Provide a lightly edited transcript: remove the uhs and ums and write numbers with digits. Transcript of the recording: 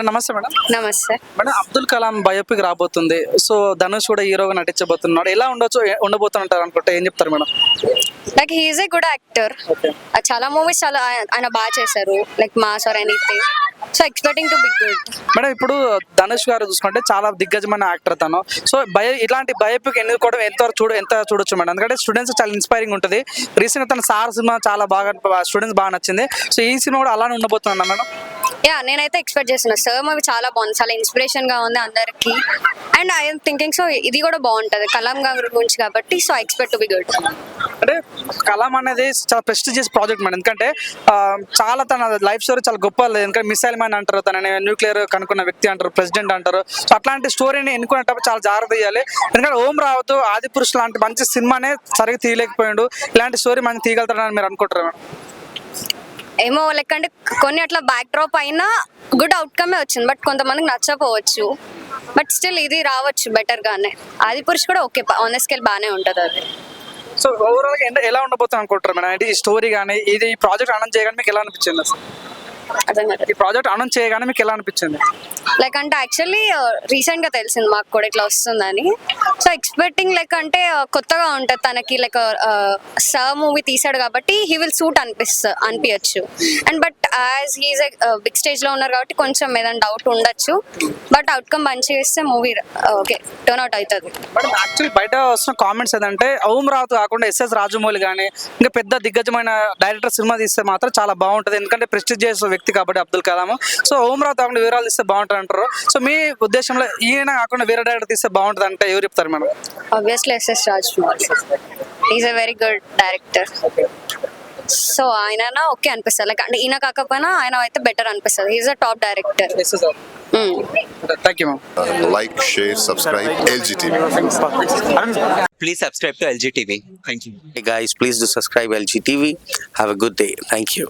నమస్తే మేడం. నమస్తే. Madam, Abdul Kalam biopic రాబోతుంది. సో ధనుష్ కూడా హీరోగా నటించబోతున్నాడు. ఎలా ఉండొచ్చు, ఉండబోతుంటారు అనుకుంటే ఏం చెప్తారు మేడం? Like he's a good actor. చాలా మూవీస్ చాలా ఆయన బాగా చేశారు, like mass or anything. So expecting to be good. Madam, ఇప్పుడు ధనుష్ గారు చూసుకుంటే చాలా దిగ్గజమైన యాక్టర్ తను. సో ఇలాంటి బయోపిక్ ఎన్నుకోవడం ఎంత చూడొచ్చు మేడం? ఎందుకంటే స్టూడెంట్స్ చాలా ఇన్స్పైరింగ్ ఉంటుంది. రీసెంట్గా తన సార్ సినిమా చాలా బాగా స్టూడెంట్స్ బాగా నచ్చింది. సో ఈ సినిమా కూడా అలానే ఉండబోతుందా మేడం? నేనైతే ఎక్స్పెక్ట్ చేస్తున్నా. సార్ మూవీ చాలా బాగుంది, చాలా ఇన్స్పిరేషన్ గా ఉంది అందరికి. అండ్ ఐఎమ్ థింకింగ్ సో ఇది కూడా బాగుంటది కలాం గారి గురించి కాబట్టి. So I expect to be good. అంటే కలాం అనేది చాలా ప్రెస్టీజియస్ ప్రాజెక్ట్ మేడం. ఎందుకంటే చాలా తన లైఫ్ స్టోరీ చాలా గొప్ప. ఎందుకంటే మిసైల్ మ్యాన్ అంటారు, తనని న్యూక్లియర్ కనుక్కున్న వ్యక్తి అంటారు, ప్రెసిడెంట్ అంటారు. సో అట్లాంటి స్టోరీని ఎన్నుకునేటప్పుడు చాలా జాగ్రత్త తీయాలి. ఎందుకంటే ఓం రావుతో ఆది పురుష్ లాంటి మంచి సినిమానే సరిగ్గా తీయలేకపోయాడు. ఇలాంటి స్టోరీ మంచి తీయగలుగుతారని మీరు అనుకుంటారు మేడం? ఏమో లైక్ అంటే కొన్ని అట్లా బ్యాక్ డ్రాప్ అయినా గుడ్ అవుట్కమే వచ్చింది, బట్ కొంతమందికి నచ్చకపోవచ్చు. బట్ స్టిల్ ఇది రావచ్చు బెటర్ గానే. ఆది పురుష్ కూడా ఓకే, ఆన్ స్కేల్ బాగానే ఉంటుంది అది. సో ఓవరాల్ గా ఎలా ఉండబోతుంది అనుకుంటారు మేడం? అంటే ఈ స్టోరీ కానీ ఈ ప్రాజెక్ట్ అనౌన్స్ చేయగానే మీకు ఎలా అనిపించింది అసలు? అర్థం కాదు. ఈ ప్రాజెక్ట్ అనౌన్స్ చేయగానే మీకు ఎలా అనిపించింది? లైక్ అంటే యాక్చువల్లీ రీసెంట్ గా తెలిసింది మాకు కూడా ఇట్లా వస్తుందని. సో ఎక్స్పెక్టింగ్ లైక్ అంటే కొత్తగా ఉంటుంది తనకి. లైక్ సర్ మూవీ తీసాడు కాబట్టి హీ విల్ సూట్ అనిపించచ్చు. And but as he is big stage లో ఉన్నారు కాబట్టి కొంచెం ఏదైనా డౌట్ ఉండొచ్చు. బట్ అవుట్కమ్ మంచిగా ఇస్తే మూవీ ఓకే టర్న్ అవుట్ అవుతుంది. బట్ యాక్చువల్లీ బయట వస్తున్న కామెంట్స్ ఏదంటే ఓం రావుతో కాకుండా ఎస్ఎస్ రాజమౌళి కానీ ఇంకా పెద్ద దిగ్గజమైన డైరెక్టర్ సినిమా తీస్తే మాత్రం చాలా బాగుంటుంది. ఎందుకంటే ప్రెస్టీజియస్ వ్యక్తి కాబట్టి అబ్దుల్ కలాం. సో ఓం రావు కాకుండా వివరాలు తీస్తే బాగుంటుంది అంటారు. సో మీ ఉద్దేశంలో ఈయన కాకుండా వేరే డైరెక్టర్ తీస్తే బాగుంటుంది అంటే ఎవరు చెప్తారు madam? Obviously SS Rajamouli. Is a very good director. So ఆయన ఓకే అనిపిస్తుంది. లైక్ అంటే ఈయన కాకపోయినా ఆయన అయితే బెటర్ అనిపిస్తుంది. Is a top director. Thank you ma'am. Like, share, subscribe LGTV. Please subscribe to LG TV. Thank you. Hey guys, please do subscribe LG TV. Have a good day. Thank you.